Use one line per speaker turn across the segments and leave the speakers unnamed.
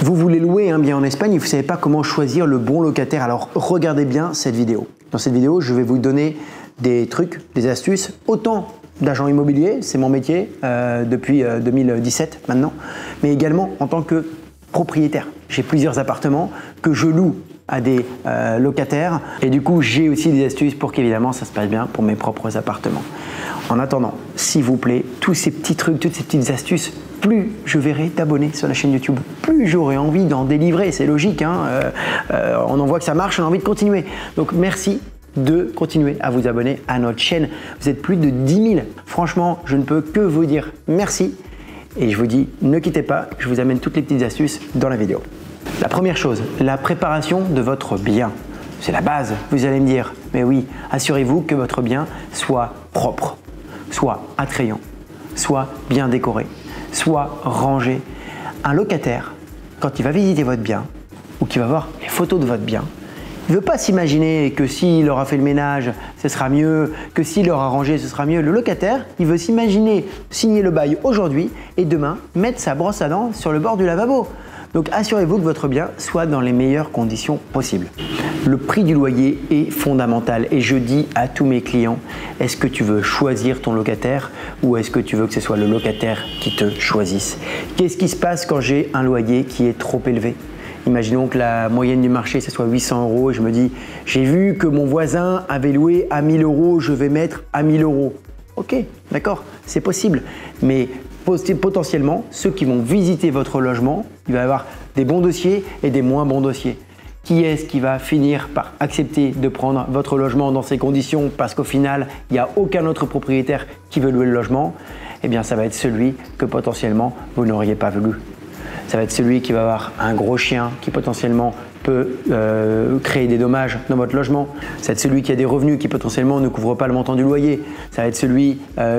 Vous voulez louer un bien en Espagne et vous ne savez pas comment choisir le bon locataire, alors regardez bien cette vidéo. Dans cette vidéo, je vais vous donner des trucs, des astuces, autant d'agent immobilier, c'est mon métier depuis 2017 maintenant, mais également en tant que propriétaire. J'ai plusieurs appartements que je loue à des locataires et du coup j'ai aussi des astuces pour qu'évidemment ça se passe bien pour mes propres appartements. En attendant, s'il vous plaît, tous ces petits trucs, toutes ces petites astuces, plus je verrai d'abonnés sur la chaîne YouTube, plus j'aurai envie d'en délivrer, c'est logique, hein, on en voit que ça marche, on a envie de continuer. Donc merci de continuer à vous abonner à notre chaîne. Vous êtes plus de 10 000. Franchement, je ne peux que vous dire merci et je vous dis ne quittez pas, je vous amène toutes les petites astuces dans la vidéo. La première chose, la préparation de votre bien. C'est la base, vous allez me dire, mais oui, assurez-vous que votre bien soit propre, soit attrayant, soit bien décoré, soit rangé. Un locataire, quand il va visiter votre bien ou qu'il va voir les photos de votre bien, il ne veut pas s'imaginer que s'il aura fait le ménage, ce sera mieux, que s'il aura rangé, ce sera mieux. Le locataire, il veut s'imaginer signer le bail aujourd'hui et demain mettre sa brosse à dents sur le bord du lavabo. Donc assurez-vous que votre bien soit dans les meilleures conditions possibles. Le prix du loyer est fondamental et je dis à tous mes clients, est-ce que tu veux choisir ton locataire ou est-ce que tu veux que ce soit le locataire qui te choisisse? Qu'est-ce qui se passe quand j'ai un loyer qui est trop élevé? Imaginons que la moyenne du marché, ce soit 800 € et je me dis, j'ai vu que mon voisin avait loué à 1000 €, je vais mettre à 1000 €. Ok, d'accord, c'est possible. Mais potentiellement, ceux qui vont visiter votre logement, il va y avoir des bons dossiers et des moins bons dossiers. Qui est-ce qui va finir par accepter de prendre votre logement dans ces conditions parce qu'au final, il n'y a aucun autre propriétaire qui veut louer le logement? Eh bien, ça va être celui que potentiellement vous n'auriez pas voulu. Ça va être celui qui va avoir un gros chien qui potentiellement peut créer des dommages dans votre logement. Ça va être celui qui a des revenus qui potentiellement ne couvrent pas le montant du loyer. Ça va être celui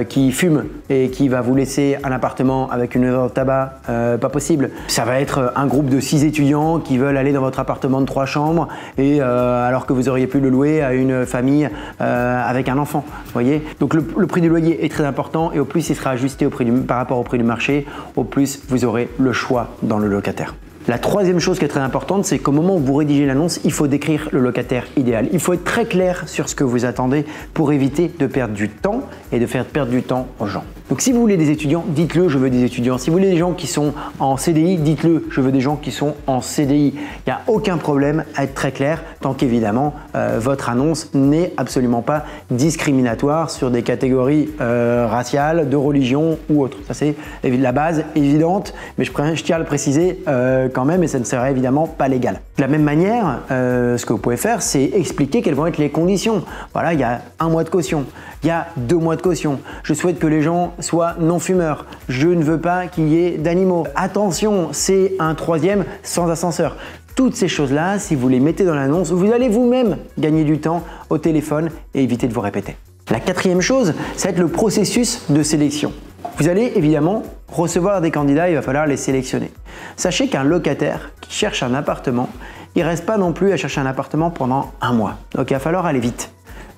qui fume et qui va vous laisser un appartement avec une odeur de tabac, pas possible. Ça va être un groupe de 6 étudiants qui veulent aller dans votre appartement de 3 chambres et alors que vous auriez pu le louer à une famille avec un enfant. Voyez. Donc le prix du loyer est très important et au plus il sera ajusté par rapport au prix du marché, au plus vous aurez le choix dans le locataire. La troisième chose qui est très importante, c'est qu'au moment où vous rédigez l'annonce, il faut décrire le locataire idéal. Il faut être très clair sur ce que vous attendez pour éviter de perdre du temps et de faire perdre du temps aux gens. Donc si vous voulez des étudiants, dites-le, je veux des étudiants. Si vous voulez des gens qui sont en CDI, dites-le, je veux des gens qui sont en CDI. Il n'y a aucun problème à être très clair tant qu'évidemment votre annonce n'est absolument pas discriminatoire sur des catégories raciales, de religion ou autres. Ça c'est la base évidente, mais je tiens à le préciser quand même et ça ne serait évidemment pas légal. De la même manière, ce que vous pouvez faire, c'est expliquer quelles vont être les conditions. Voilà, il y a 1 mois de caution, il y a 2 mois de caution. Je souhaite que les gens soient non-fumeurs. Je ne veux pas qu'il y ait d'animaux. Attention, c'est un 3e sans ascenseur. Toutes ces choses-là, si vous les mettez dans l'annonce, vous allez vous-même gagner du temps au téléphone et éviter de vous répéter. La 4e chose, ça va être le processus de sélection. Vous allez évidemment recevoir des candidats, il va falloir les sélectionner. Sachez qu'un locataire qui cherche un appartement, il ne reste pas non plus à chercher un appartement pendant 1 mois. Donc il va falloir aller vite.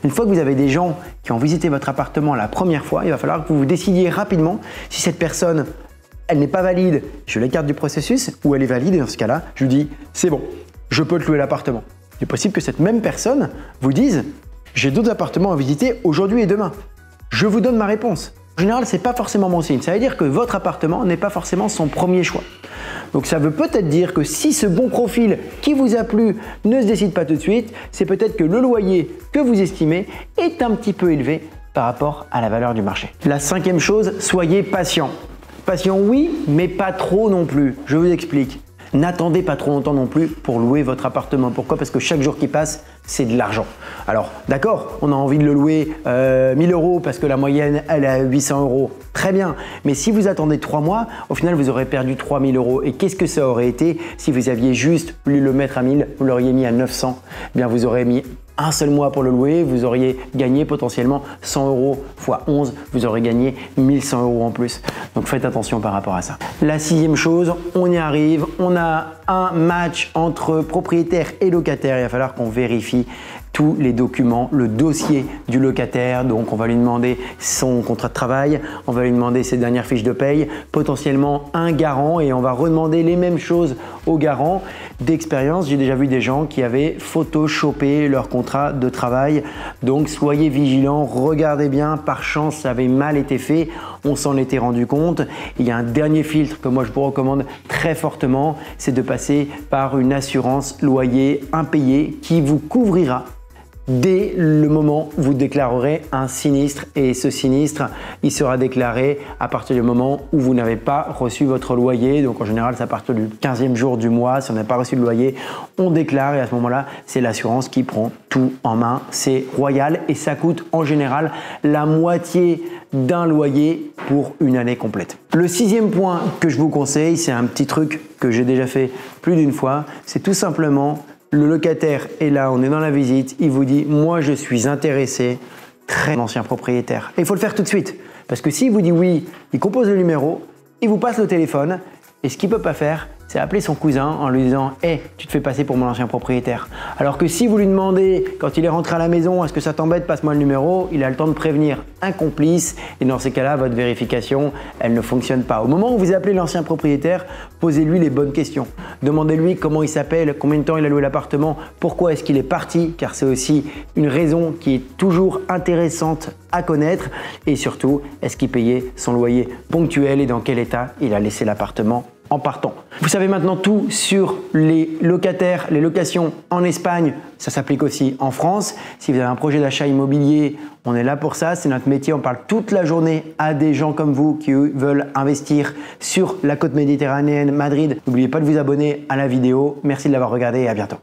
Une fois que vous avez des gens qui ont visité votre appartement la première fois, il va falloir que vous vous décidiez rapidement si cette personne, elle n'est pas valide, je l'écarte du processus, ou elle est valide et dans ce cas-là, je lui dis c'est bon, je peux te louer l'appartement. Il est possible que cette même personne vous dise j'ai d'autres appartements à visiter aujourd'hui et demain. Je vous donne ma réponse. En général, ce n'est pas forcément bon signe. Ça veut dire que votre appartement n'est pas forcément son premier choix. Donc ça veut peut-être dire que si ce bon profil qui vous a plu ne se décide pas tout de suite, c'est peut-être que le loyer que vous estimez est un petit peu élevé par rapport à la valeur du marché. La 5e chose, soyez patient. Patient oui, mais pas trop non plus. Je vous explique. N'attendez pas trop longtemps non plus pour louer votre appartement. Pourquoi? Parce que chaque jour qui passe, c'est de l'argent. Alors d'accord, on a envie de le louer 1000 € parce que la moyenne elle est à 800 €. Très bien, mais si vous attendez 3 mois, au final vous aurez perdu 3000 €. Et qu'est-ce que ça aurait été si vous aviez juste voulu le mettre à 1000, vous l'auriez mis à 900? Eh bien vous aurez mis un seul mois pour le louer, vous auriez gagné potentiellement 100 € x 11, vous aurez gagné 1100 € en plus. Donc faites attention par rapport à ça. La 6e chose, on y arrive, on a un match entre propriétaire et locataire. Il va falloir qu'on vérifie tous les documents, le dossier du locataire. Donc on va lui demander son contrat de travail, on va lui demander ses dernières fiches de paye, potentiellement un garant, et on va redemander les mêmes choses au garant. D'expérience, j'ai déjà vu des gens qui avaient photoshopé leur contrat de travail. Donc soyez vigilants, regardez bien, par chance ça avait mal été fait, on s'en était rendu compte. Il y a un dernier filtre que moi je vous recommande très fortement, c'est de passer par une assurance loyer impayé qui vous couvrira dès le moment où vous déclarerez un sinistre, et ce sinistre il sera déclaré à partir du moment où vous n'avez pas reçu votre loyer. Donc en général c'est à partir du 15e jour du mois. Si on n'a pas reçu le loyer, on déclare, et à ce moment-là c'est l'assurance qui prend tout en main. C'est royal et ça coûte en général la moitié d'un loyer pour une année complète. Le 6e point que je vous conseille, c'est un petit truc que j'ai déjà fait plus d'une fois, c'est tout simplement le locataire est là, on est dans la visite, il vous dit « moi je suis intéressé », très ancien propriétaire. Et il faut le faire tout de suite, parce que s'il vous dit oui, il compose le numéro, il vous passe le téléphone, et ce qu'il ne peut pas faire, c'est appeler son cousin en lui disant « hey, tu te fais passer pour mon ancien propriétaire ». Alors que si vous lui demandez, quand il est rentré à la maison, « est-ce que ça t'embête, passe-moi le numéro », il a le temps de prévenir un complice, et dans ces cas-là, votre vérification, elle ne fonctionne pas. Au moment où vous appelez l'ancien propriétaire, posez-lui les bonnes questions. Demandez-lui comment il s'appelle, combien de temps il a loué l'appartement, pourquoi est-ce qu'il est parti, car c'est aussi une raison qui est toujours intéressante à connaître, et surtout, est-ce qu'il payait son loyer ponctuel et dans quel état il a laissé l'appartement en partant. Vous savez maintenant tout sur les locataires, les locations en Espagne, ça s'applique aussi en France. Si vous avez un projet d'achat immobilier, on est là pour ça, c'est notre métier, on parle toute la journée à des gens comme vous qui veulent investir sur la côte méditerranéenne, Madrid. N'oubliez pas de vous abonner à la vidéo, merci de l'avoir regardé et à bientôt.